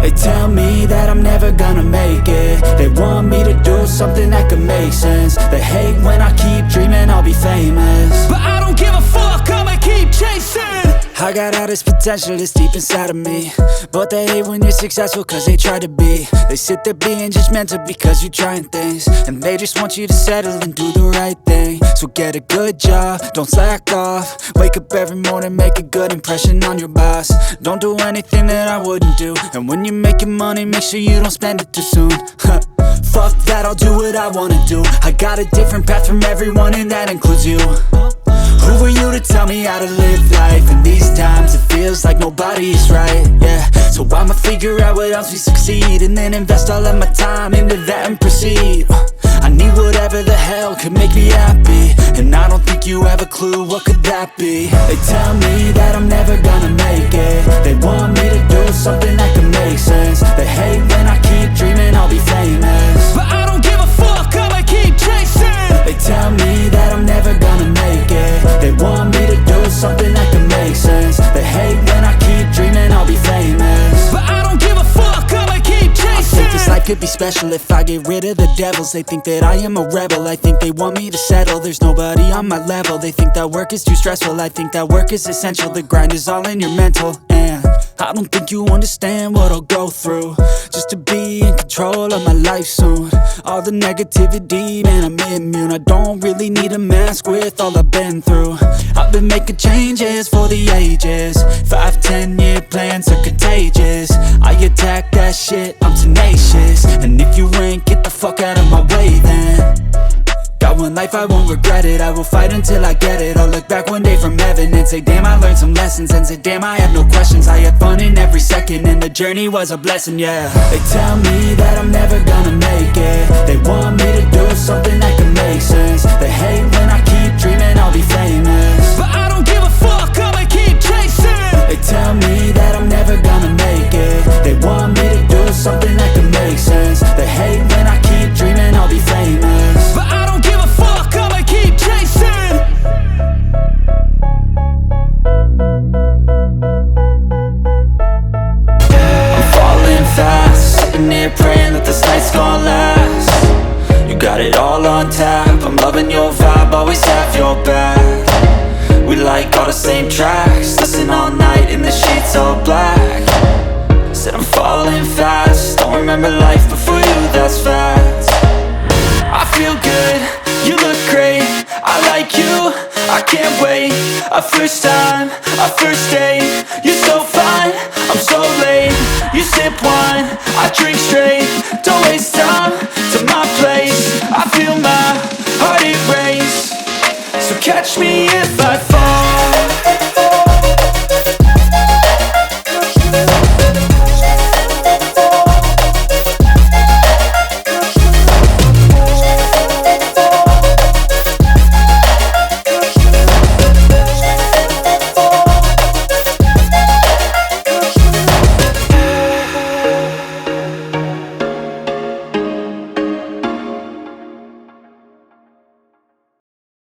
They tell me that I'm never gonna make it. They want me to do something that could make sense. They hate when I keep dreaming I'll be famous, but I don't give a fuck, I'ma keep chasing. I got all this potential that's deep inside of me, but they hate when you're successful cause they try to be. They sit there being judgmental because you're trying things, and they just want you to settle and do the right thing. So get a good job, don't slack off. Wake up every morning, make a good impression on your boss. Don't do anything that I wouldn't do, and when you're making money, make sure you don't spend it too soon. Fuck that, I'll do what I wanna do. I got a different path from everyone, and that includes you. Who are you to tell me how to live life? In these times it feels like nobody is right, yeah. So I'ma figure out what else we succeed, and then invest all of my time into that and proceed. I need whatever the hell could make me happy, and I don't think you have a clue what could that be. They tell me that I'm never gonna make it. They want me to do something that could make sense. They hate when I keep dreaming I'll be famous, but I don't give a fuck, I'ma keep chasing. They tell me that I'm never gonna make it. They want me to do something that can make sense. They hate when I keep dreaming I'll be famous, but I don't give a fuck, I'ma keep chasing. I think this life could be special if I get rid of the devils. They think that I am a rebel, I think they want me to settle. There's nobody on my level. They think that work is too stressful, I think that work is essential. The grind is all in your mental, and I don't think you understand what I'll go through just to be in control of my life soon. All the negativity, man, I'm immune. I don't really need a mask with all I've been through. I've been making changes for the ages. 5-10 year plans are contagious. I attack that shit, I'm tenacious. And if you ain't, get the fuck out of my way then. Got one life, I won't regret it. I will fight until I get it. I'll look back one day from heaven and say, damn, I learned some lessons. And say, damn, I had no questions. I had fun in every second, and the journey was a blessing, yeah. They tell me that I'm never gonna make it. They want me to do something that can make sense. They hate when I keep dreaming I'll be famous, but I don't give a fuck, I'ma keep chasing. They tell me that I'm never gonna make it. They want me to do something that can make sense. They hate when I keep dreaming I'll be famous, but I don't give a fuck, I'ma keep chasing. I'm falling fast, sitting here praying that this night's gonna last. You got it all on tap, I'm loving your vibe, always have your back. We like all the same tracks, listen all night in the sheets all black. Said I'm falling fast, don't remember life before you, that's fact. I feel good, you look great, I like you, I can't wait. A first time, a first date, you're so fine, I'm so late. You sip wine, I drink straight, don't waste time to my place. I feel my heart erase, so catch me if I fall.